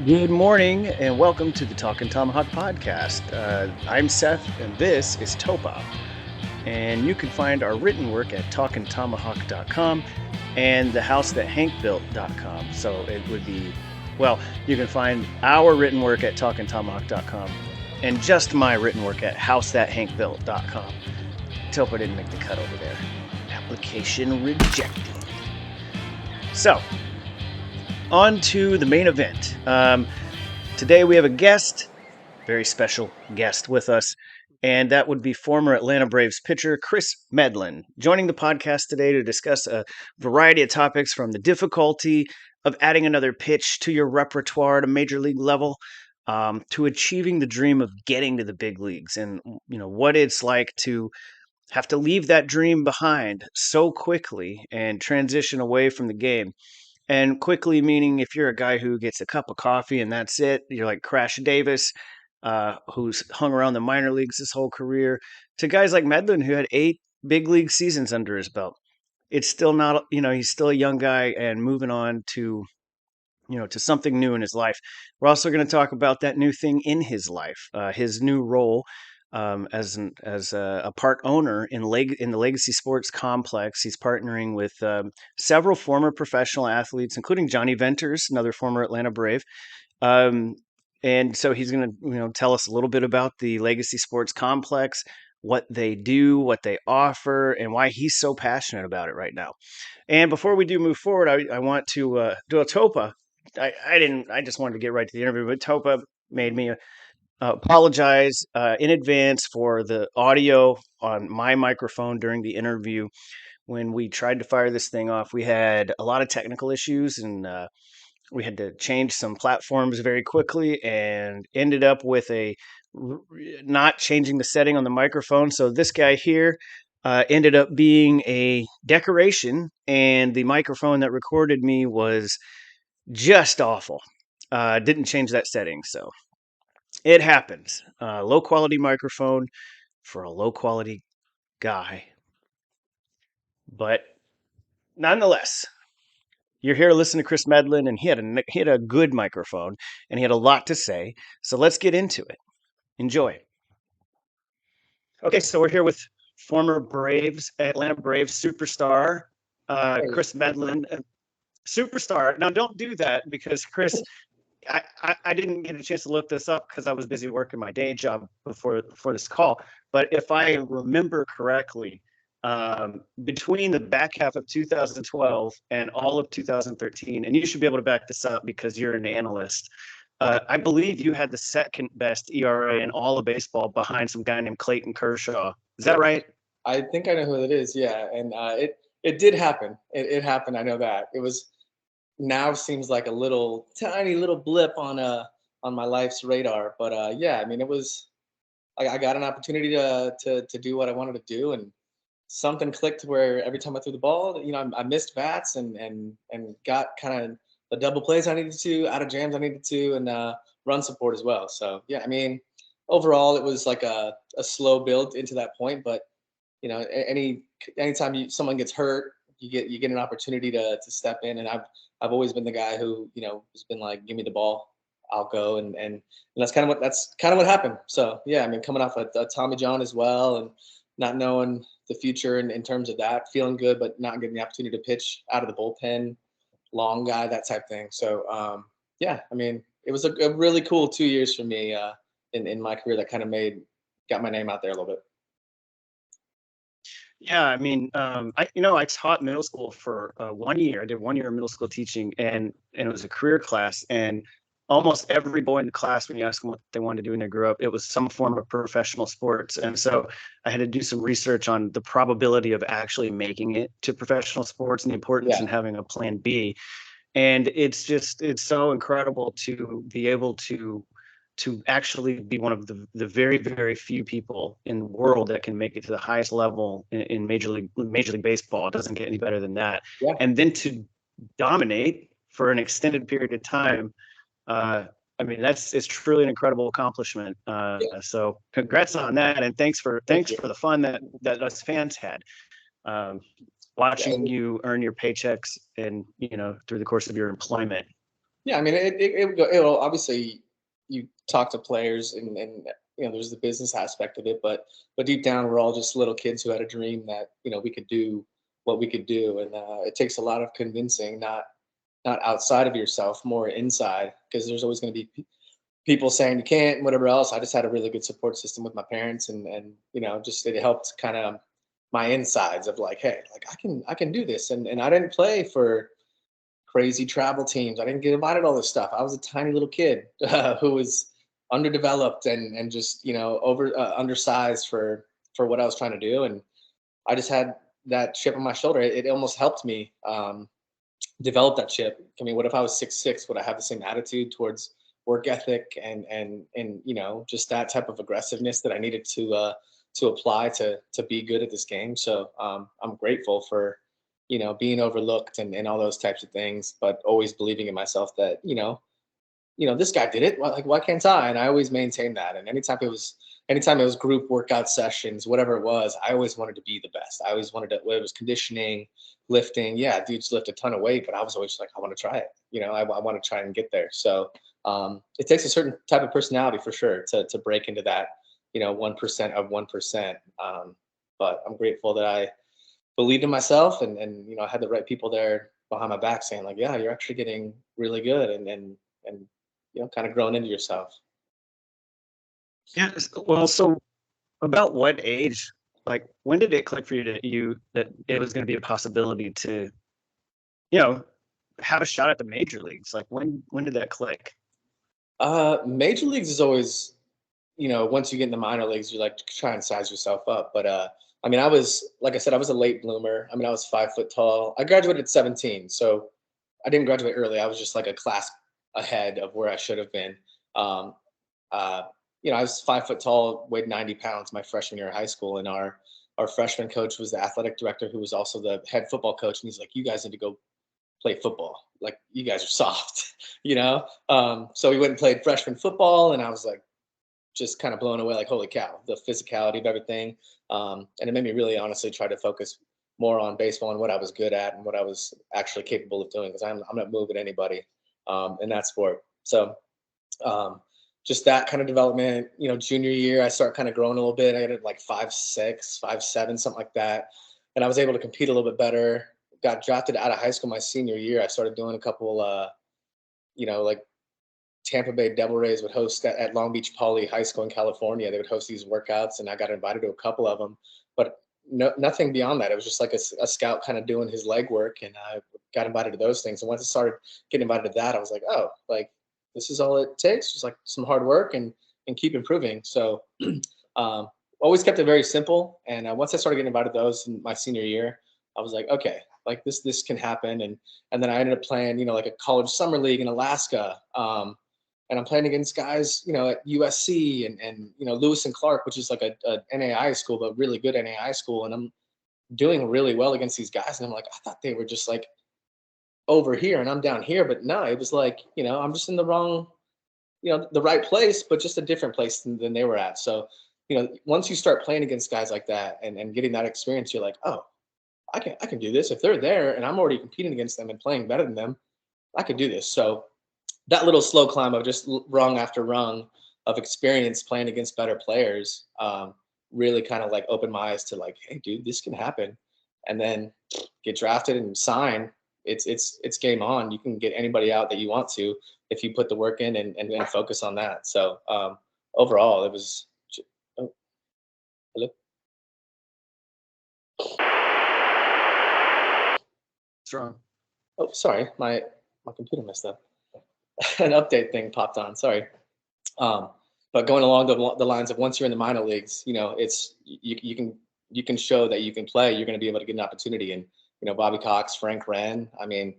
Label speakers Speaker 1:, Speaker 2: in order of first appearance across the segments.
Speaker 1: Good morning and welcome to the Talkin' Tomahawk podcast. I'm Seth and this is Topa. And you can find our written work at talkintomahawk.com and thehousethathankbuilt.com. So it would be, you can find our written work at talkintomahawk.com and just my written work at housethathankbuilt.com. Topa didn't make the cut over there. Application rejected. So, on to the main event. Today we have a guest, very special guest with us, and that would be former Atlanta Braves pitcher Kris Medlen, joining the podcast today to discuss a variety of topics from the difficulty of adding another pitch to your repertoire at a major league level, to achieving the dream of getting to the big leagues, and what it's like to have to leave that dream behind so quickly and transition away from the game. And quickly, meaning if you're a guy who gets a cup of coffee and that's it, you're like Crash Davis, who's hung around the minor leagues his whole career, to guys like Medlen, who had 8 big league seasons under his belt. It's still not, he's still a young guy and moving on to, to something new in his life. We're also going to talk about that new thing in his life, his new role as a part owner in the Legacy Sports Complex. He's partnering with several former professional athletes, including Johnny Venters, another former Atlanta Brave. Um, and so he's going to tell us a little bit about the Legacy Sports Complex, what they do, what they offer, and why he's so passionate about it right now. And before we do move forward, I want to do a Topa. I didn't. I just wanted to get right to the interview, but Topa made me apologize in advance for the audio on my microphone during the interview. When we tried to fire this thing off, we had a lot of technical issues and we had to change some platforms very quickly and ended up with not changing the setting on the microphone. So this guy here ended up being a decoration, and the microphone that recorded me was just awful. Didn't change that setting. So it happens. Low quality microphone for a low quality guy. But nonetheless, you're here to listen to Kris Medlen, and he had a good microphone, and he had a lot to say. So let's get into it. Enjoy. Okay, so we're here with former Atlanta Braves superstar, Kris Medlen. Superstar. Now, don't do that because Kris, I didn't get a chance to look this up because I was busy working my day job before this call. But if I remember correctly, between the back half of 2012 and all of 2013, and you should be able to back this up because you're an analyst. I believe you had the second best ERA in all of baseball behind some guy named Clayton Kershaw. Is that right?
Speaker 2: I think I know who it is. Yeah, and it did happen. It happened. I know that. It was now seems like a little tiny little blip on my life's radar. But yeah, I mean, it was. I got an opportunity to do what I wanted to do, and something clicked where every time I threw the ball, I missed bats and got kind of the double plays I needed to, out of jams I needed to, and run support as well. So yeah, I mean, overall it was like a slow build into that point, but anytime someone gets hurt, you get an opportunity to step in, and I've always been the guy who has been like, give me the ball, I'll go, and that's kind of what happened. So yeah, I mean, coming off a Tommy John as well, and not knowing the future in terms of that, feeling good, but not getting the opportunity to pitch out of the bullpen, long guy, that type thing. So yeah, I mean, it was a really cool 2 years for me in my career that kind of got my name out there a little bit.
Speaker 1: Yeah, I mean, I taught middle school for 1 year. I did 1 year of middle school teaching, and it was a career class. And almost every boy in the class, when you ask them what they wanted to do when they grew up, it was some form of professional sports. And so I had to do some research on the probability of actually making it to professional sports and the importance
Speaker 2: Yeah,
Speaker 1: in having a plan B. And it's so incredible to be able to actually be one of the very, very few people in the world that can make it to the highest level in Major League Baseball. It doesn't get any better than that.
Speaker 2: yeah,
Speaker 1: And then to dominate for an extended period of time. Uh, I mean, it's truly an incredible accomplishment.
Speaker 2: yeah.
Speaker 1: So congrats on that, and
Speaker 2: Thank
Speaker 1: thanks
Speaker 2: you.
Speaker 1: for the fun that us fans had. Um,
Speaker 2: Yeah,
Speaker 1: Watching you earn your paychecks and through the course of your employment.
Speaker 2: Yeah, I mean, it'll obviously, you talk to players, and there's the business aspect of it, but deep down we're all just little kids who had a dream that we could do what we could do, and it takes a lot of convincing, not outside of yourself, more inside, because there's always going to be people saying you can't and whatever else. I just had a really good support system with my parents, and just it helped kind of my insides of like, hey, like I can do this, and I didn't play for crazy travel teams. I didn't get invited to all this stuff. I was a tiny little kid who was underdeveloped and just over undersized for what I was trying to do, and I just had that chip on my shoulder. It almost helped me develop that chip. I mean, what if I was 6'6"? Would I have the same attitude towards work ethic and just that type of aggressiveness that I needed to apply to be good at this game? So I'm grateful for being overlooked and all those types of things, but always believing in myself that this guy did it. Why can't I? And I always maintained that. And anytime it was group workout sessions, whatever it was, I always wanted to be the best. I always wanted to, whether it was conditioning, lifting. Yeah, dudes lift a ton of weight, but I was always like, I want to try it. I want to try and get there. So it takes a certain type of personality for sure to break into that, 1% of 1%. But I'm grateful that I believed in myself, and I had the right people there behind my back saying like, yeah, you're actually getting really good, and kind of growing into yourself.
Speaker 1: Yeah. Well, so about what age, like when did it click for you that it was going to be a possibility to, you know, have a shot at the major leagues? Like when did that click?
Speaker 2: Major leagues is always, once you get in the minor leagues, you like to try and size yourself up. But I mean, like I said, I was a late bloomer. I mean, I was 5 foot tall. I graduated at 17, so I didn't graduate early. I was just like a class ahead of where I should have been. Um, uh, I was 5 foot tall, weighed 90 pounds my freshman year of high school, and our freshman coach was the athletic director, who was also the head football coach, and he's like, "You guys need to go play football. Like, you guys are soft," So we went and played freshman football, and I was like, just kind of blown away, like, holy cow, the physicality of everything. And it made me really honestly try to focus more on baseball and what I was good at and what I was actually capable of doing, because I'm not moving anybody in that sport. So um, just that kind of development, junior year, I start kind of growing a little bit. I got like 5'6", 5'7", something like that. And I was able to compete a little bit better. Got drafted out of high school my senior year. I started doing a couple, like Tampa Bay Devil Rays would host at Long Beach Poly High School in California. They would host these workouts, and I got invited to a couple of them, but nothing beyond that. It was just like a scout kind of doing his legwork, and I got invited to those things. And once I started getting invited to that, I was like, oh, like this is all it takes, just like some hard work and keep improving. So um, always kept it very simple. And once I started getting invited to those in my senior year, I was like, okay, like this can happen. And then I ended up playing, like a college summer league in Alaska. And I'm playing against guys, at USC and Lewis and Clark, which is like a NAI school, but really good NAI school. And I'm doing really well against these guys. And I'm like, I thought they were just like over here and I'm down here. But no, it was like, I'm just in the wrong, the right place, but just a different place than they were at. So, once you start playing against guys like that and getting that experience, you're like, oh, I can do this. If they're there and I'm already competing against them and playing better than them, I could do this. So that little slow climb of just rung after rung of experience playing against better players really kind of like opened my eyes to like, hey, dude, this can happen. And then get drafted and sign. It's game on. You can get anybody out that you want to if you put the work in and focus on that. So overall, it was. Oh, hello.
Speaker 1: Strong.
Speaker 2: Oh, sorry, my computer messed up. An update thing popped on. Sorry. Um, but going along the lines of once you're in the minor leagues, it's you can show that you can play. You're going to be able to get an opportunity. And Bobby Cox, Frank Wren. I mean,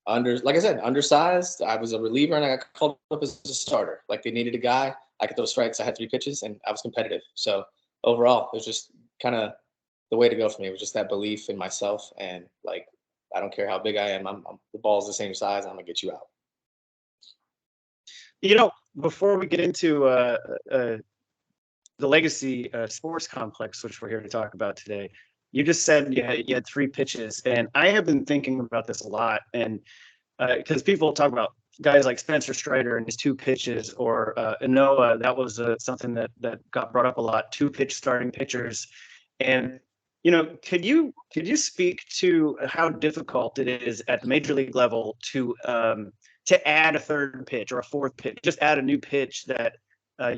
Speaker 2: like I said, undersized. I was a reliever and I got called up as a starter. Like they needed a guy. I could throw strikes. I had 3 pitches and I was competitive. So overall, it was just kind of the way to go for me. It was just that belief in myself and like I don't care how big I am. The ball's the same size. I'm gonna get you out.
Speaker 1: Before we get into the legacy sports complex, which we're here to talk about today, you just said you had 3 pitches, and I have been thinking about this a lot, and because people talk about guys like Spencer Strider and his two pitches, or Noah, that was something that got brought up a lot. Two pitch starting pitchers, and could you speak to how difficult it is at the major league level to add a third pitch or a fourth pitch, just add a new pitch that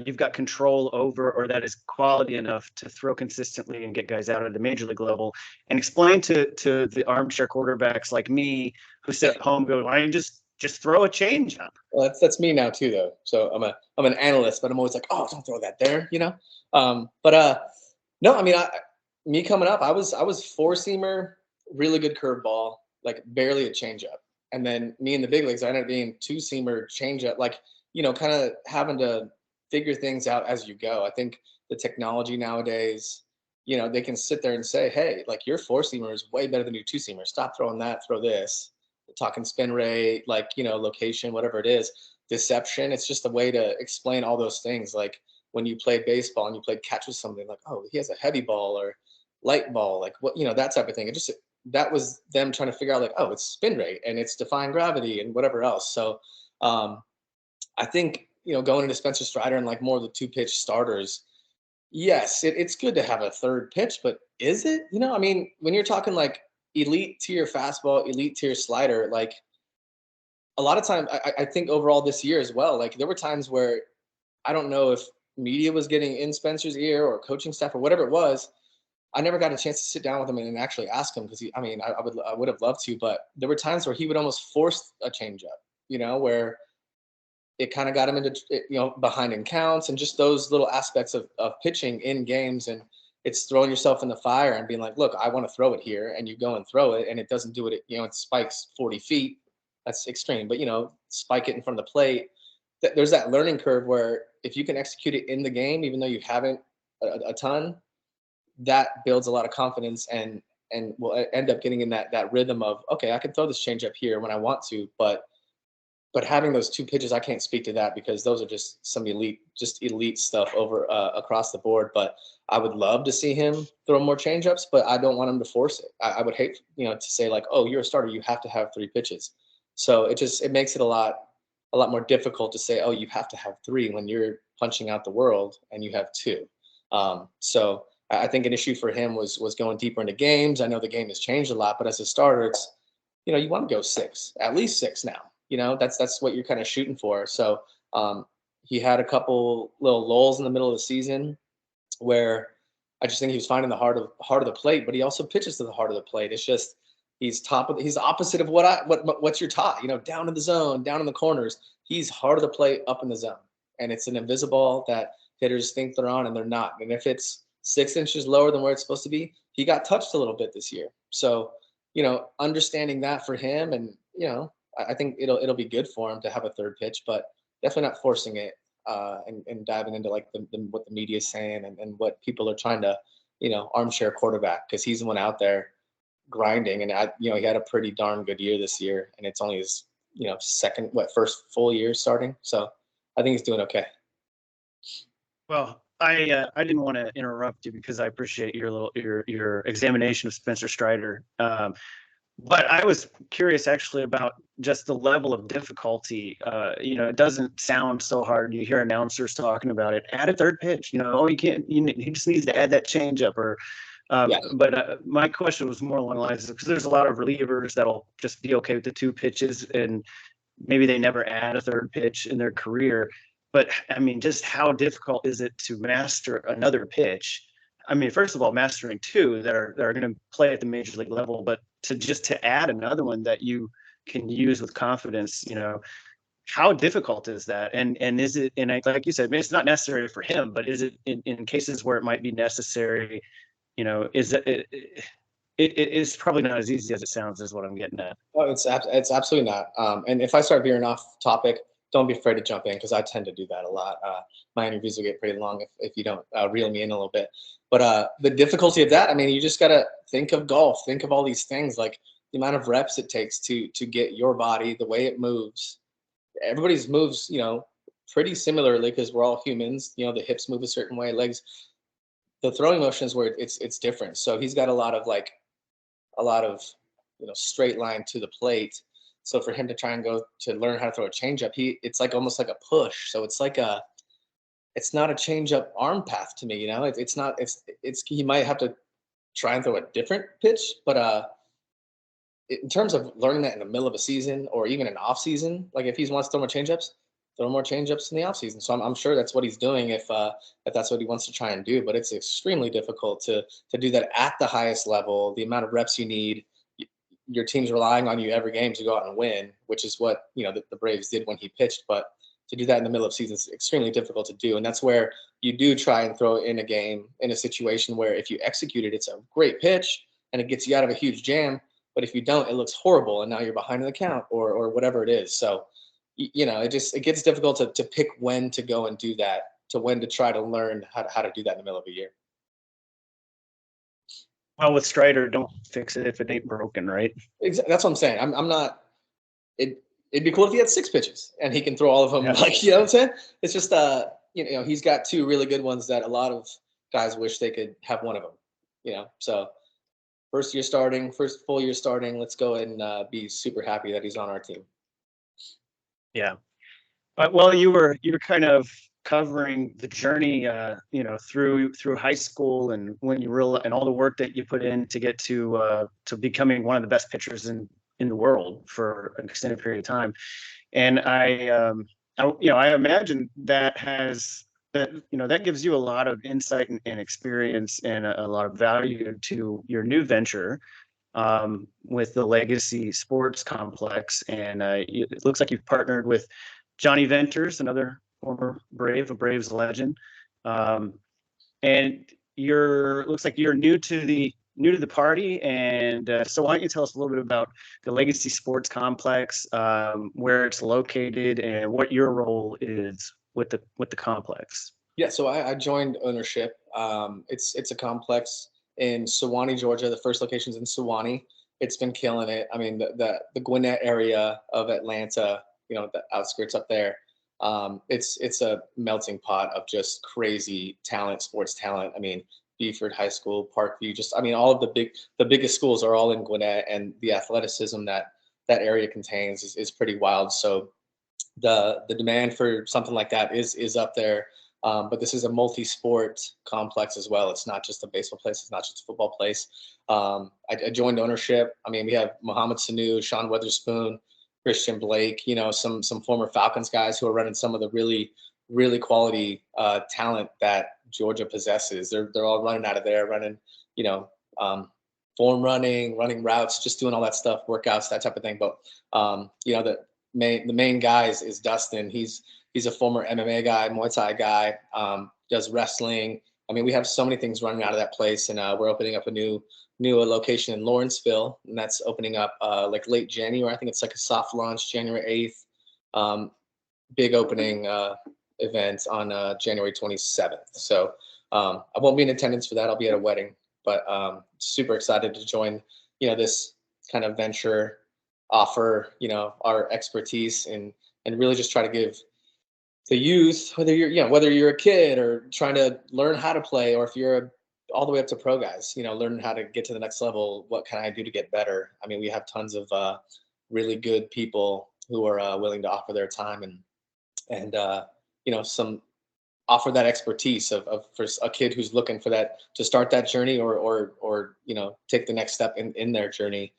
Speaker 1: you've got control over, or that is quality enough to throw consistently and get guys out at the major league level, and explain to the armchair quarterbacks like me who sit at home go, why don't you just throw a changeup?
Speaker 2: Well, that's me now too, though. So I'm an analyst, but I'm always like, oh, don't throw that there, you know. But no, I mean, me coming up, I was four seamer, really good curveball, like barely a changeup, and then me in the big leagues, I ended up being two seamer changeup, like kind of having to figure things out as you go. I think the technology nowadays, they can sit there and say, hey, like your four seamer is way better than your two seamer. Stop throwing that, throw this. Talking spin rate, like location, whatever it is, deception. It's just a way to explain all those things. Like when you play baseball and you play catch with something, like, oh, he has a heavy ball or light ball, like what, that type of thing. It just, that was them trying to figure out, like, oh, it's spin rate and it's defying gravity and whatever else. So I think going into Spencer Strider and like more of the two pitch starters, yes, it's good to have a third pitch, but is it? I mean, when you're talking like elite tier fastball, elite tier slider, like a lot of time, I think overall this year as well, like there were times where I don't know if media was getting in Spencer's ear or coaching staff or whatever it was. I never got a chance to sit down with him and actually ask him, because I mean, I would have loved to, but there were times where he would almost force a changeup, where it kind of got him into behind in counts and just those little aspects of pitching in games. And it's throwing yourself in the fire and being like, look, I want to throw it here, and you go and throw it and it doesn't do it, it spikes 40 feet. That's extreme, but spike it in front of the plate. There's that learning curve where if you can execute it in the game, even though you haven't a ton, that builds a lot of confidence, and will end up getting in that rhythm of, okay, I can throw this changeup here when I want to, but having those two pitches, I can't speak to that because those are just some elite stuff over across the board. But I would love to see him throw more changeups, but I don't want him to force it. I would hate, to say like, oh, you're a starter, you have to have three pitches. So it makes it a lot more difficult to say, oh, you have to have three when you're punching out the world and you have two. So I think an issue for him was going deeper into games. I know the game has changed a lot, but as a starter, it's you want to go six, at least six now. That's what you're kind of shooting for. So he had a couple little lulls in the middle of the season where I just think he was finding the heart of the plate, but he also pitches to the heart of the plate. It's just he's opposite of what's your taught. Down in the zone, down in the corners. He's heart of the plate, up in the zone, and it's an invisible ball that hitters think they're on and they're not. And if it's 6 inches lower than where it's supposed to be, he got touched a little bit this year. So understanding that for him, and I think it'll be good for him to have a third pitch, but definitely not forcing it and diving into like what the media is saying and what people are trying to, armchair quarterback, because he's the one out there grinding. And he had a pretty darn good year this year, and it's only his first full year starting. So I think he's doing okay.
Speaker 1: Well, I didn't want to interrupt you because I appreciate your examination of Spencer Strider. But I was curious actually about just the level of difficulty. It doesn't sound so hard. You hear announcers talking about it. Add a third pitch. Oh, you can't. He just needs to add that changeup. Or,
Speaker 2: Yeah.
Speaker 1: but my question was more along the lines of, because there's a lot of relievers that'll just be okay with the two pitches, and maybe they never add a third pitch in their career. But I mean, just how difficult is it to master another pitch? I mean, first of all, mastering two that are going to play at the major league level, but to add another one that you can use with confidence, how difficult is that? And is it, and like you said, it's not necessary for him, but is it in cases where it might be necessary? Is it's probably not as easy as it sounds, is what I'm getting at.
Speaker 2: Oh, it's absolutely not. And if I start veering off topic, don't be afraid to jump in, because I tend to do that a lot. My interviews will get pretty long if you don't reel me in a little bit. But the difficulty of that, I mean, you just got to think of golf, think of all these things, like the amount of reps it takes to get your body, the way it moves. Everybody's moves, pretty similarly, because we're all humans. The hips move a certain way, legs. The throwing motion is where it's different. So he's got a lot of straight line to the plate. So for him to try and go to learn how to throw a changeup, it's like almost like a push. So it's not a changeup arm path to me. It's not. He might have to try and throw a different pitch, but in terms of learning that in the middle of a season or even an off season, like if he wants to throw more changeups in the off season. So I'm sure that's what he's doing if that's what he wants to try and do. But it's extremely difficult to do that at the highest level. The amount of reps you need, your team's relying on you every game to go out and win, which is what the Braves did when he pitched. But to do that in the middle of season is extremely difficult to do, and that's where you do try and throw in a game in a situation where if you execute it, it's a great pitch and it gets you out of a huge jam. But if you don't, it looks horrible, and now you're behind in the count or whatever it is. So it gets difficult to pick when to go and do that, to when to try to learn how to do that in the middle of a year.
Speaker 1: Well, with Strider, don't fix it if it ain't broken, right?
Speaker 2: That's what I'm saying. I'm not. It'd be cool if he had 6 pitches and he can throw all of them.
Speaker 1: Yeah.
Speaker 2: Like, you know what I'm saying? It's just he's got 2 really good ones that a lot of guys wish they could have one of them. So first full year starting. Let's go ahead and be super happy that he's on our team.
Speaker 1: Yeah. Well, you were kind of covering the journey, through high school, and when and all the work that you put in to get to becoming one of the best pitchers in the world for an extended period of time. And I imagine that gives you a lot of insight and experience and a lot of value to your new venture with the Legacy Sports Complex. And it looks like you've partnered with Johnny Venters, another former Brave, a Braves legend. And looks like you're new to the party. And so why don't you tell us a little bit about the Legacy Sports Complex, where it's located, and what your role is with the complex?
Speaker 2: Yeah, so I joined ownership. It's a complex in Sewanee, Georgia. The first location's in Sewanee. It's been killing it. I mean, the Gwinnett area of Atlanta, the outskirts up there. It's a melting pot of just crazy talent, sports talent. I mean, Beaufort High School, Parkview, all of the biggest schools are all in Gwinnett, and the athleticism that area contains is pretty wild. So the demand for something like that is up there. But this is a multi-sport complex as well. It's not just a baseball place. It's not just a football place. I joined ownership. I mean, we have Mohamed Sanu, Sean Weatherspoon, Christian Blake, some former Falcons guys who are running some of the really, really quality talent that Georgia possesses. They're all running out of there, running, form running routes, just doing all that stuff, workouts, that type of thing. But the main guys is Dustin. He's a former MMA guy, Muay Thai guy, does wrestling. I mean, we have so many things running out of that place, and we're opening up a new location in Lawrenceville, and that's opening up like late January. I think it's like a soft launch, January 8th. Big opening event on January 27th. So I won't be in attendance for that. I'll be at a wedding, but super excited to join, this kind of venture, offer, our expertise and really just try to give the youth, whether you're a kid or trying to learn how to play, or if you're all the way up to pro guys, learning how to get to the next level. What can I do to get better? I mean, we have tons of really good people who are willing to offer their time and some offer that expertise of for a kid who's looking for that to start that journey or take the next step in their journey.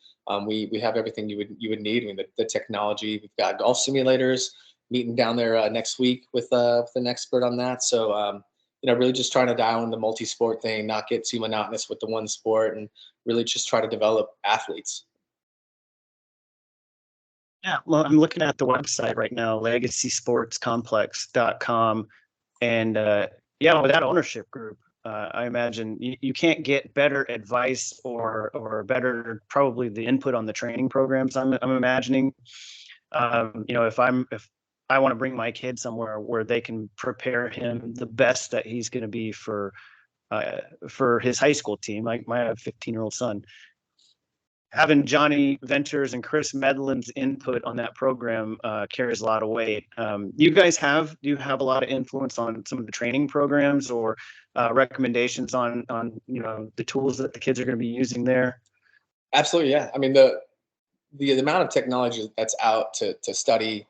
Speaker 2: We have everything you would need. I mean, the technology. We've got golf simulators. Meeting down there next week with an expert on that. So really just trying to dial in the multi-sport thing, not get too monotonous with the one sport, and really just try to develop athletes.
Speaker 1: Yeah, well, I'm looking at the website right now, legacysportscomplex.com. And with that ownership group, I imagine you can't get better advice or better, probably, the input on the training programs. I'm imagining, if I want to bring my kid somewhere where they can prepare him the best that he's going to be for his high school team. Like my 15-year-old son, having Johnny Venters and Kris Medlen's input on that program carries a lot of weight. Do you have a lot of influence on some of the training programs or recommendations on the tools that the kids are going to be using there?
Speaker 2: Absolutely, yeah. I mean, the amount of technology that's out to study,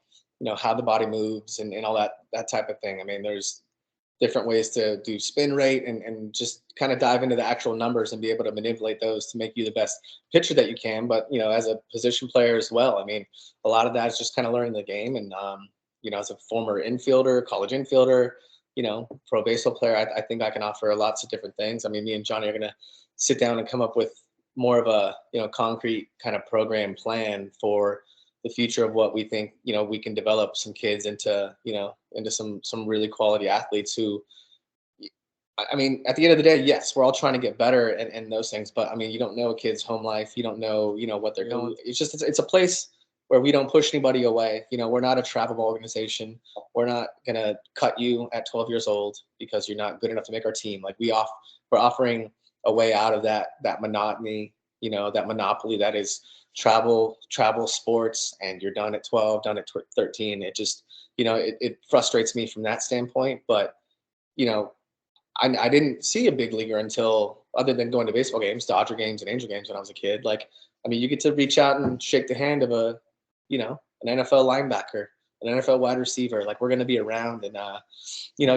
Speaker 2: how the body moves and all that type of thing. I mean, there's different ways to do spin rate and just kind of dive into the actual numbers and be able to manipulate those to make you the best pitcher that you can. But as a position player as well, I mean, a lot of that is just kind of learning the game. And as a former infielder, college infielder, pro baseball player, I think I can offer lots of different things. I mean, me and Johnny are gonna sit down and come up with more of a concrete kind of program plan for the future of what we think we can develop some kids into some really quality athletes who, I mean, at the end of the day, yes, we're all trying to get better and those things, but I mean, you don't know a kid's home life, you don't know what they're going. It's just it's a place where we don't push anybody away. We're not a travel organization. We're not gonna cut you at 12 years old because you're not good enough to make our team. Like we're offering a way out of that monotony, that monopoly that is travel sports, and you're done at 12, done at 13. It just it frustrates me from that standpoint, but you know I didn't see a big leaguer until, other than going to baseball games, Dodger games and Angel games when I was a kid. Like, I mean, you get to reach out and shake the hand of an NFL linebacker, an NFL wide receiver. Like, we're going to be around, and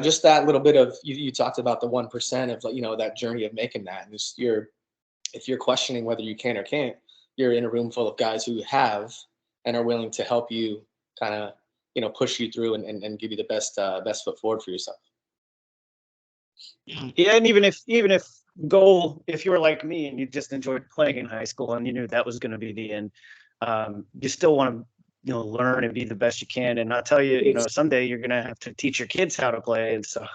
Speaker 2: just that little bit of you talked about the 1% of, like, that journey of making that. And just if you're questioning whether you can or can't, you're in a room full of guys who have and are willing to help you kind of push you through and give you the best foot forward for yourself.
Speaker 1: Yeah, and if you were like me and you just enjoyed playing in high school and you knew that was going to be the end, you still want to learn and be the best you can. And I'll tell you, someday you're going to have to teach your kids how to play. And so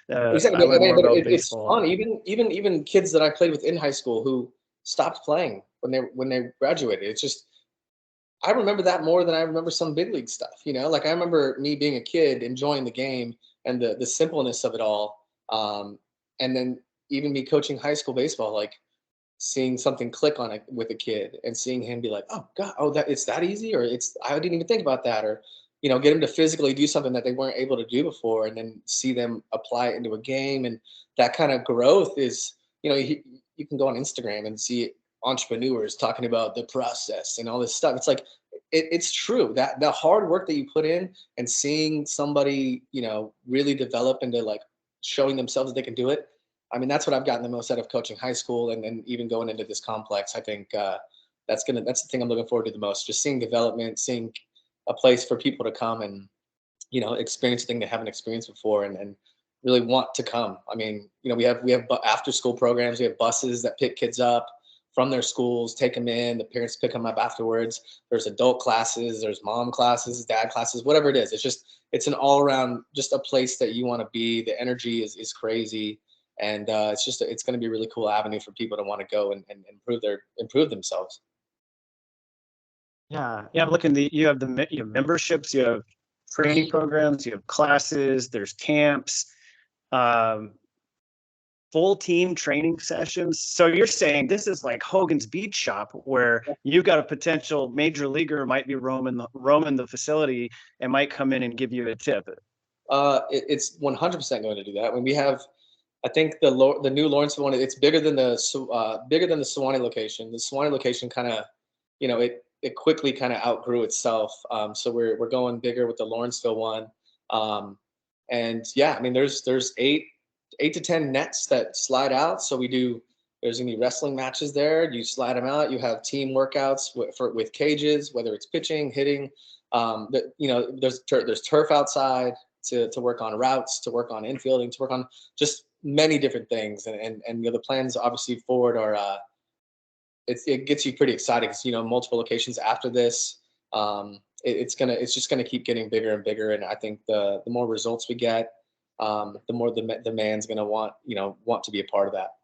Speaker 1: I
Speaker 2: Exactly,
Speaker 1: learned more
Speaker 2: but
Speaker 1: about
Speaker 2: it's
Speaker 1: baseball.
Speaker 2: fun. Even kids that I played with in high school who stopped playing when they graduated. It's just, I remember that more than I remember some big league stuff. Like, I remember me being a kid enjoying the game and the simpleness of it all. And then even me coaching high school baseball, like seeing something click on it with a kid and seeing him be like, "Oh God, oh, that it's that easy," or "It's I didn't even think about that," or get him to physically do something that they weren't able to do before, and then see them apply it into a game. And that kind of growth is, you can go on Instagram and see entrepreneurs talking about the process and all this stuff. It's like it's true that the hard work that you put in and seeing somebody really develop into, like, showing themselves that they can do it. I mean, that's what I've gotten the most out of coaching high school, and even going into this complex. I think that's the thing I'm looking forward to the most. Just seeing development, seeing a place for people to come and experience a thing they haven't experienced before, and really want to come. I mean, we have after school programs. We have buses that pick kids up from their schools, take them in. The parents pick them up afterwards. There's adult classes. There's mom classes, dad classes, whatever it is. It's an all around, just a place that you want to be. The energy is crazy, and it's going to be a really cool avenue for people to want to go and improve themselves.
Speaker 1: Yeah, yeah. I'm looking. You have memberships, you have training programs, you have classes. There's camps. Um, Full team training sessions. So you're saying this is like Hogan's Beach Shop, where you got a potential major leaguer might be roaming the facility and might come in and give you a tip.
Speaker 2: It's 100% going to do that. When we have, I think the new Lawrenceville one, it's bigger than the Sewanee location. The Sewanee location kind of, it quickly kind of outgrew itself. So we're going bigger with the Lawrenceville one. Um, and yeah, I mean, there's eight to 10 nets that slide out. So there's gonna be wrestling matches there. You slide them out. You have team workouts with cages, whether it's pitching, hitting. There's turf outside to work on routes, to work on infielding, to work on just many different things. And the plans obviously forward are it gets you pretty excited because multiple locations after this. It's just gonna keep getting bigger and bigger. And I think the more results we get, the more the man's gonna want to be a part of that.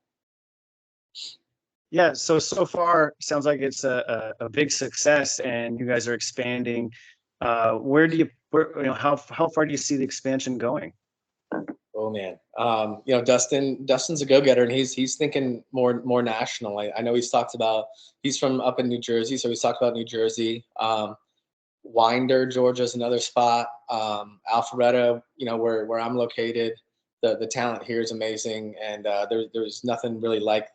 Speaker 1: Yeah. So far, sounds like it's a big success, and you guys are expanding. How far do you see the expansion going?
Speaker 2: Oh man, Dustin's a go-getter, and he's thinking more national. I know he's from up in New Jersey, so he's talked about New Jersey. Winder, Georgia is another spot. Alpharetta, where I'm located, the talent here is amazing, and there's nothing really like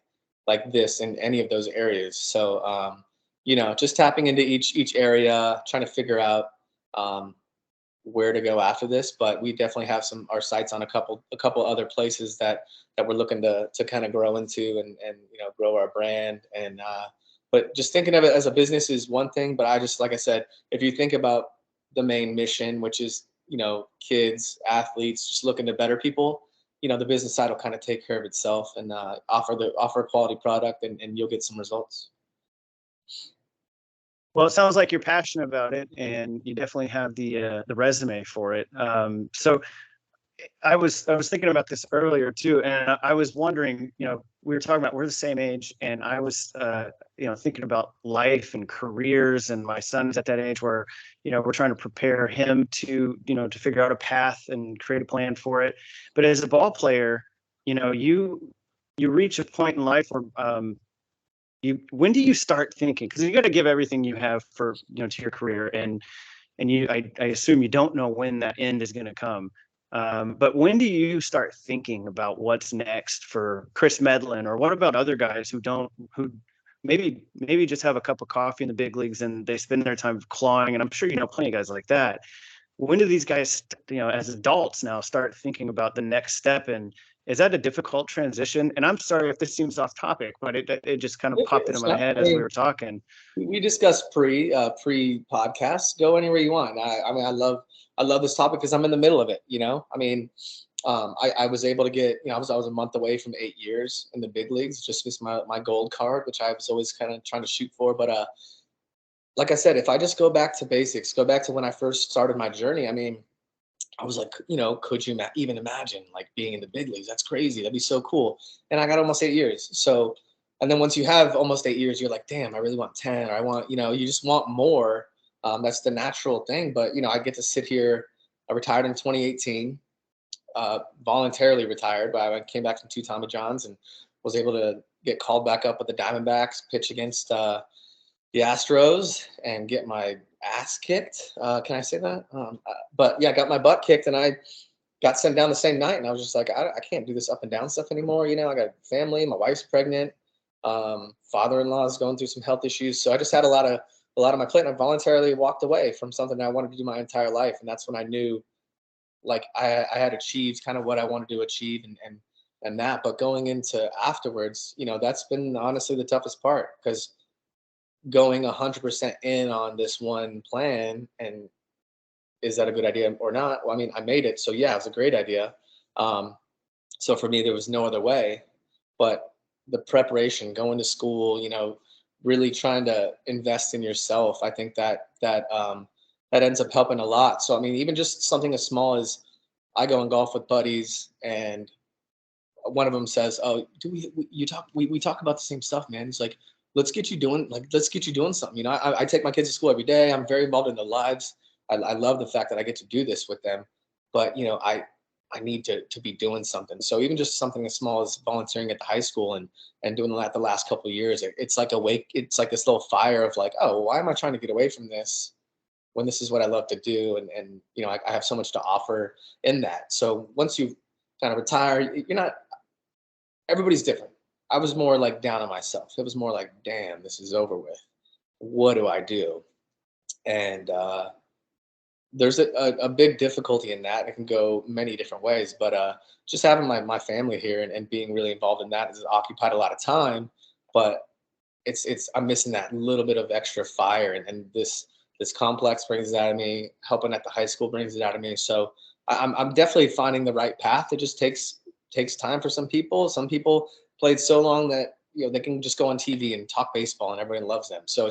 Speaker 2: this in any of those areas. So just tapping into each area, trying to figure out um, where to go after this. But we definitely have some our sights on a couple other places that we're looking to kind of grow into and grow our brand. And but just thinking of it as a business is one thing. But I just like I said, if you think about the main mission, which is kids, athletes, just looking to better people. The business side will kind of take care of itself and offer a quality product, and you'll get some results.
Speaker 1: Well, it sounds like you're passionate about it, and you definitely have the resume for it. So I was thinking about this earlier too, and I was wondering, we were talking about we're the same age, and I was, thinking about life and careers, and my son's at that age where, we're trying to prepare him to figure out a path and create a plan for it. But as a ball player, you reach a point in life where when do you start thinking? Because you got to give everything you have for to your career, and I assume you don't know when that end is going to come. But when do you start thinking about what's next for Kris Medlen, or what about other guys who maybe just have a cup of coffee in the big leagues and they spend their time clawing? And I'm sure plenty of guys like that. When do these guys, as adults now, start thinking about the next step? And is that a difficult transition? And I'm sorry if this seems off topic, but it just kind of popped into
Speaker 2: It's
Speaker 1: my
Speaker 2: not.
Speaker 1: head
Speaker 2: I
Speaker 1: as we
Speaker 2: mean,
Speaker 1: were talking.
Speaker 2: we discussed pre podcast. Go anywhere you want. I mean, I love this topic because I'm in the middle of it. I mean, I was able to get, I was a month away from 8 years in the big leagues. Just missed my gold card, which I was always kind of trying to shoot for. But like I said, if I just go back to basics, go back to when I first started my journey. I mean, I was like, could you even imagine like being in the big leagues? That's crazy. That'd be so cool. And I got almost 8 years. So, and then once you have almost 8 years, you're like, damn, I really want 10, or I want, you just want more. That's the natural thing. But, I get to sit here. I retired in 2018, voluntarily retired, but I came back from two Tommy Johns and was able to get called back up with the Diamondbacks, pitch against the Astros and get my ass kicked. Can I say that? But yeah, I got my butt kicked and I got sent down the same night. And I was just like, I can't do this up and down stuff anymore. I got a family, my wife's pregnant, father-in-law is going through some health issues. So I just had a lot of my plate, and I voluntarily walked away from something that I wanted to do my entire life. And that's when I knew like I had achieved kind of what I wanted to achieve and that. But going into afterwards, that's been honestly the toughest part because going 100% in on this one plan, and is that a good idea or not? Well, I mean, I made it, so yeah, it was a great idea. um, so for me there was no other way. But the preparation, going to school, really trying to invest in yourself, I think that ends up helping a lot. So I mean, even just something as small as I go and golf with buddies, and one of them says, "Oh, do we talk about the same stuff, man?" He's like, let's get you doing something." I take my kids to school every day. I'm very involved in their lives. I love the fact that I get to do this with them. But I need to be doing something. So even just something as small as volunteering at the high school and doing that the last couple of years, it's like it's like this little fire of like, oh, why am I trying to get away from this when this is what I love to do? And I have so much to offer in that. So once you kind of retire, you're not everybody's different. I was more like down on myself. It was more like, damn, this is over with. What do I do? And there's a big difficulty in that. It can go many different ways, but just having my family here and being really involved in that has occupied a lot of time. But it's I'm missing that little bit of extra fire, and this complex brings it out of me. Helping at the high school brings it out of me. So I'm definitely finding the right path. It just takes time for some people. Some people played so long that they can just go on TV and talk baseball and everyone loves them. So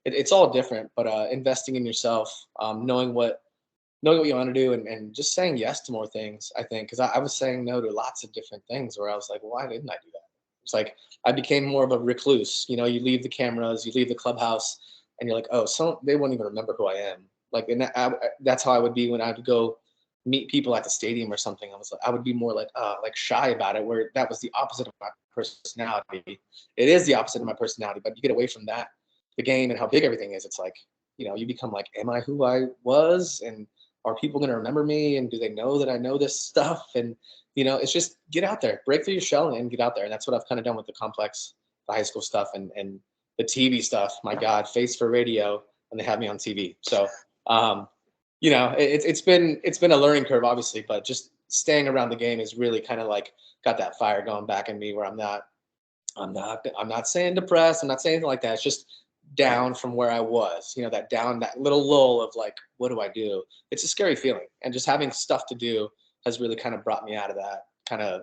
Speaker 2: it's all different. But investing in yourself, knowing what you want to do, and just saying yes to more things. I think because I was saying no to lots of different things where I was like, why didn't I do that? It's like I became more of a recluse. You leave the cameras, you leave the clubhouse, and you're like, oh, so they won't even remember who I am. Like, and that's how I would be when I would go meet people at the stadium or something. I would be more like shy about it, where that was the opposite of my personality. It is the opposite of my personality, but you get away from that, the game and how big everything is. It's like, you become like, am I who I was? And are people going to remember me? And do they know that I know this stuff? And, it's just get out there, break through your shell and get out there. And that's what I've kind of done with the complex, the high school stuff. And the TV stuff, my God, face for radio, and they have me on TV. So, you know, it's been a learning curve, obviously, but just staying around the game is really kind of like got that fire going back in me where I'm not saying depressed. I'm not saying anything like that. It's just down from where I was. You know, that little lull of like, what do I do? It's a scary feeling, and just having stuff to do has really kind of brought me out of that kind of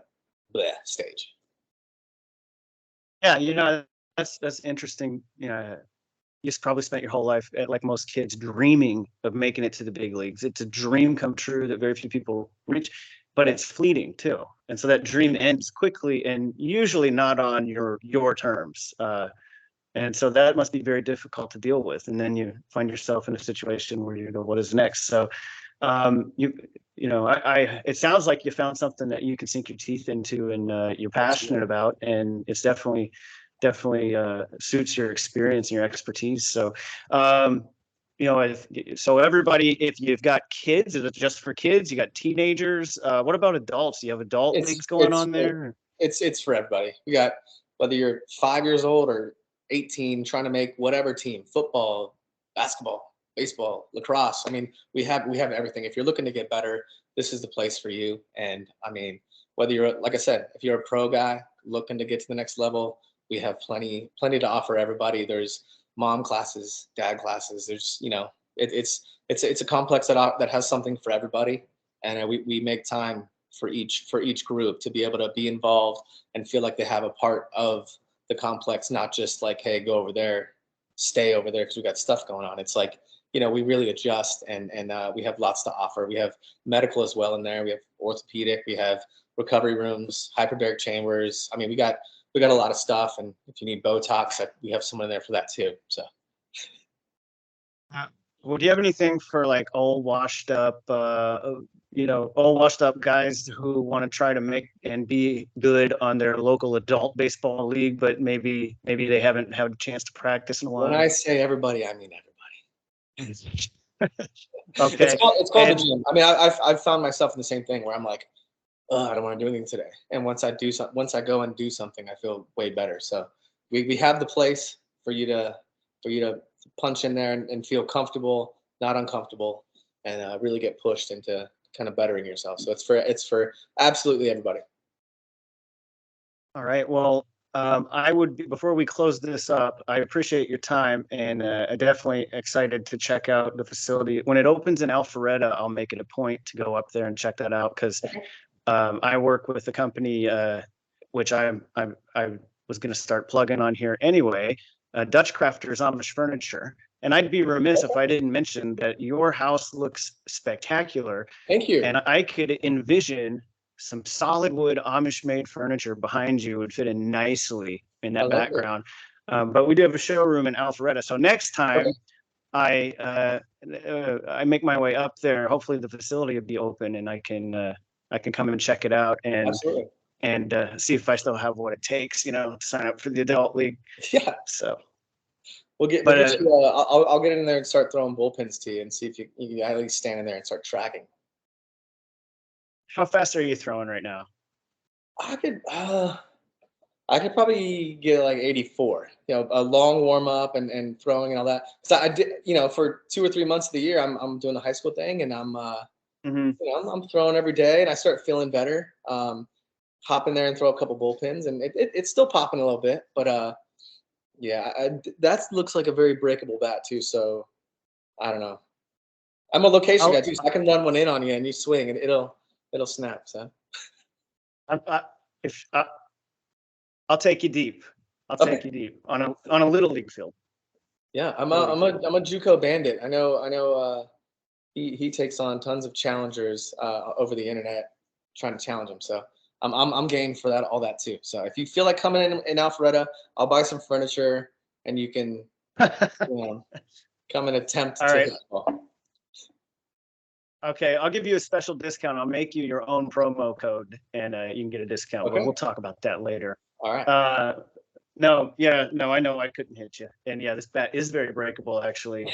Speaker 2: bleh stage.
Speaker 1: Yeah, that's interesting. You've probably spent your whole life, like most kids, dreaming of making it to the big leagues. It's a dream come true that very few people reach, but it's fleeting too. And so that dream ends quickly and usually not on your terms. And so that must be very difficult to deal with. And then you find yourself in a situation where you go, what is next? So you it sounds like you found something that you can sink your teeth into and you're passionate
Speaker 2: Absolutely.
Speaker 1: about, and it's definitely suits your experience and your expertise. So so everybody, if you've got kids, is it just for kids? You got teenagers? What about adults? Do you have adult
Speaker 2: It's
Speaker 1: leagues going
Speaker 2: it's
Speaker 1: on
Speaker 2: for
Speaker 1: there?
Speaker 2: it's for everybody. You got whether you're 5 years old or 18 trying to make whatever team, football, basketball, baseball, lacrosse. I mean, we have everything. If you're looking to get better, this is the place for you. And I mean, whether you're like I said, if you're a pro guy looking to get to the next level, we have plenty to offer everybody. There's mom classes, dad classes. There's it's a complex that has something for everybody, and we make time for each group to be able to be involved and feel like they have a part of the complex, not just like, hey, go over there, stay over there because we got stuff going on. It's like, we really adjust, and we have lots to offer. We have medical as well in there. We have orthopedic. We have recovery rooms, hyperbaric chambers. I mean, we got a lot of stuff. And if you need Botox, we have someone in there for that too. So
Speaker 1: Uh, Well, do you have anything for like old washed up guys who want to try to make and be good on their local adult baseball league, but maybe they haven't had a chance to practice in a
Speaker 2: when I
Speaker 1: while?
Speaker 2: say everybody, I mean everybody. It's
Speaker 1: Okay.
Speaker 2: called it's called the
Speaker 1: And
Speaker 2: gym. I mean, I've found myself in the same thing where I'm like, oh, I don't want to do anything today. And once I go and do something, I feel way better. So we have the place for you to punch in there and feel comfortable, not uncomfortable, and really get pushed into kind of bettering yourself. So it's for absolutely everybody.
Speaker 1: all right. Well, before we close this up, I appreciate your time, and definitely excited to check out the facility. When it opens in Alpharetta, I'll make it a point to go up there and check that out because I work with a company which I was going to start plugging on here anyway. Dutch Crafters Amish Furniture, and I'd be remiss if I didn't mention that your house looks spectacular,
Speaker 2: Thank you.
Speaker 1: and I could envision some solid wood Amish made furniture behind you would fit in nicely in
Speaker 2: I
Speaker 1: that
Speaker 2: love it.
Speaker 1: background. But we do have a showroom in Alpharetta, so next
Speaker 2: Okay.
Speaker 1: time I make my way up there, hopefully the facility will be open and I can come and check it out
Speaker 2: Absolutely.
Speaker 1: and see if I still have what it takes, to sign up for the adult league.
Speaker 2: Yeah.
Speaker 1: So,
Speaker 2: We'll
Speaker 1: but
Speaker 2: get you. I'll get in there and start throwing bullpens to you and see if you can at least stand in there and start tracking.
Speaker 1: how fast are you throwing right now?
Speaker 2: I could. I could probably get like 84. A long warm up and throwing and all that. So I did. For 2 or 3 months of the year, I'm doing the high school thing, and
Speaker 1: Hmm.
Speaker 2: I'm throwing every day, and I start feeling better. Hop in there and throw a couple bullpens, and it's still popping a little bit, but yeah, that looks like a very breakable bat too. So I don't know. I'm a location
Speaker 1: I'll,
Speaker 2: guy too, so I can run one in on you and you swing, and it'll snap. So
Speaker 1: I, if I'll take you deep. I'll take
Speaker 2: okay,
Speaker 1: you deep on a little league field.
Speaker 2: yeah, I'm
Speaker 1: Little
Speaker 2: a
Speaker 1: league
Speaker 2: I'm a
Speaker 1: field.
Speaker 2: I'm a JUCO bandit. I know. He takes on tons of challengers over the internet, trying to challenge him. So I'm game for that all that too. So if you feel like coming in Alpharetta, I'll buy some furniture and you can you know come and attempt
Speaker 1: All
Speaker 2: to
Speaker 1: right.
Speaker 2: hit the ball.
Speaker 1: Okay, I'll give you a special discount. I'll make you your own promo code, and you can get a discount. But we'll
Speaker 2: Okay.
Speaker 1: talk about that later.
Speaker 2: All right.
Speaker 1: Uh, no, yeah, no, I know I couldn't hit you, and yeah, this bat is very breakable, actually.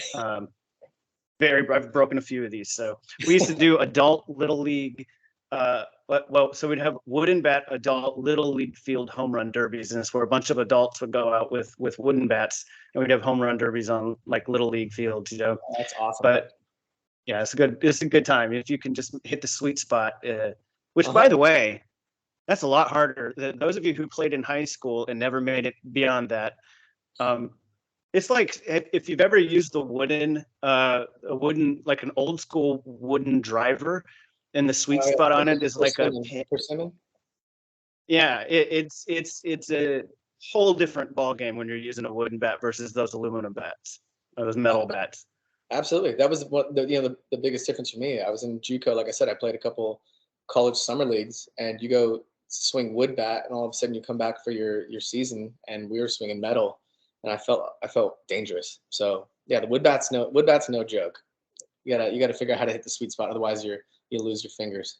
Speaker 1: I've broken a few of these. So we used to do adult little league Well, so we'd have wooden bat adult little league field home run derbies, and it's where a bunch of adults would go out with wooden bats, and we'd have home run derbies on like little league fields,
Speaker 2: That's awesome.
Speaker 1: But yeah, it's a good time if you can just hit the sweet spot. Which, by
Speaker 2: Uh-huh.
Speaker 1: the way, that's a lot harder. Those of you who played in high school and never made it beyond that, um, it's like if you've ever used a wooden, like an old school wooden driver, and the sweet
Speaker 2: Yeah,
Speaker 1: spot
Speaker 2: like
Speaker 1: on it
Speaker 2: a
Speaker 1: is like a
Speaker 2: persimmon.
Speaker 1: yeah, it's a whole different ball game when you're using a wooden bat versus those aluminum bats, or those metal bats.
Speaker 2: Absolutely. That was what the biggest difference for me. I was in JUCO, like I said, I played a couple college summer leagues, and you go swing wood bat, and all of a sudden you come back for your season, and we were swinging metal, and I felt dangerous. So yeah, the wood bat's no joke. You gotta figure out how to hit the sweet spot, otherwise you lose your fingers.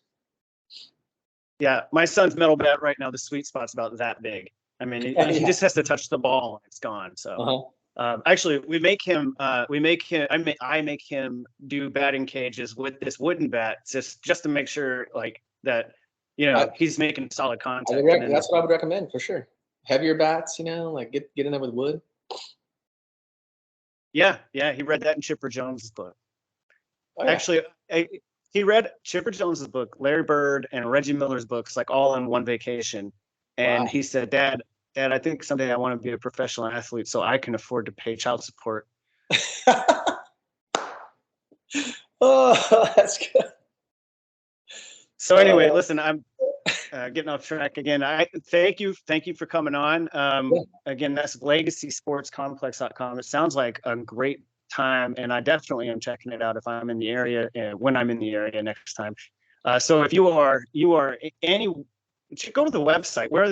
Speaker 1: Yeah, my son's metal bat right now, the sweet spot's about that big. I mean, he
Speaker 2: Yeah.
Speaker 1: just has to touch the ball and it's gone. So
Speaker 2: Uh-huh.
Speaker 1: actually, I make him do batting cages with this wooden bat just to make sure like that,
Speaker 2: I,
Speaker 1: he's making solid
Speaker 2: I would
Speaker 1: contact. And then
Speaker 2: that's what I would recommend for sure. Heavier bats, like get in there with wood.
Speaker 1: yeah, he read that in Chipper Jones's book.
Speaker 2: Oh yeah.
Speaker 1: Actually, he read Chipper Jones's book, Larry Bird, and Reggie Miller's books, like all in one vacation. And
Speaker 2: Wow.
Speaker 1: he said, Dad, I think someday I want to be a professional athlete so I can afford to pay child support.
Speaker 2: Oh, that's good.
Speaker 1: So anyway,
Speaker 2: Oh,
Speaker 1: listen, I'm getting off track again. I thank you for coming on.
Speaker 2: yeah.
Speaker 1: Again, that's legacysportscomplex.com. It sounds like a great time, and I definitely am checking it out if I'm in the area, when I'm in the area next time. So if you are go to the website. Where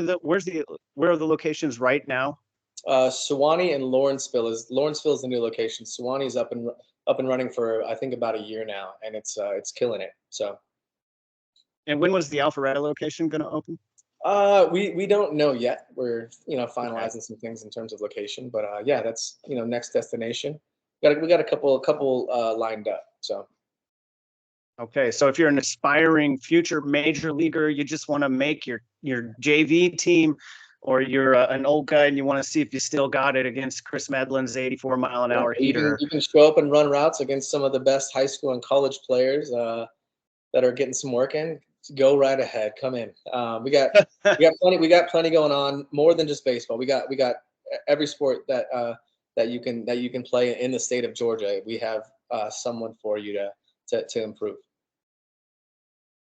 Speaker 1: are the locations right now?
Speaker 2: Sewanee and Lawrenceville is the new location. Sewanee is up and running for I think about a year now, and it's killing it. So
Speaker 1: And when was the Alpharetta location going to open?
Speaker 2: we don't know yet. We're
Speaker 1: Okay.
Speaker 2: finalizing some things in terms of location, but yeah, that's next destination. We got a couple lined up. So
Speaker 1: Okay, so if you're an aspiring future major leaguer, you just want to make your JV team, or you're an old guy and you want to see if you still got it against Kris Medlen's 84-mile-an-hour
Speaker 2: you can
Speaker 1: heater.
Speaker 2: you can show up and run routes against some of the best high school and college players that are getting some work in. Go right ahead. Come in. We got plenty going on. More than just baseball. We got every sport that you can play in the state of Georgia. We have someone for you to improve.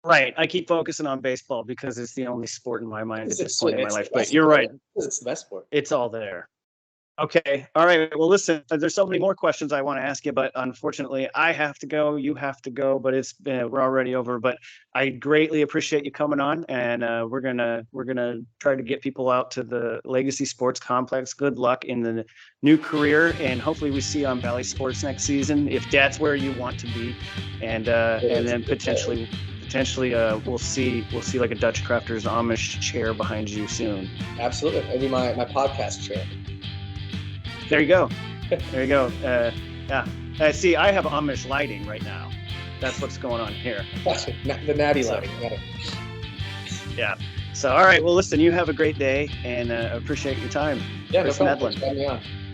Speaker 1: Right. I keep focusing on baseball because it's the only sport in my mind at
Speaker 2: Because
Speaker 1: this point in my
Speaker 2: it's
Speaker 1: life.
Speaker 2: the
Speaker 1: But
Speaker 2: best
Speaker 1: you're
Speaker 2: sport.
Speaker 1: right.
Speaker 2: Because it's the best sport.
Speaker 1: It's all there. Okay. All right. Well, listen, there's so many more questions I want to ask you, but unfortunately, I have to go. You have to go, but we're already over. But I greatly appreciate you coming on, and we're gonna try to get people out to the Legacy Sports Complex. Good luck in the new career, and hopefully we see you on Valley Sports next season if that's where you want to be, and then potentially we'll see like a Dutch Crafter's Amish chair behind you soon.
Speaker 2: Absolutely. Maybe my podcast chair.
Speaker 1: There you go. There you go. Yeah. See, I have Amish lighting right now. That's what's going on here.
Speaker 2: The natty
Speaker 1: So,
Speaker 2: lighting. Got it.
Speaker 1: yeah. So, all right. Well, listen, you have a great day, and appreciate your time.
Speaker 2: Yeah, no
Speaker 1: Kris
Speaker 2: problem. Thanks
Speaker 1: Medlen.
Speaker 2: for having me on.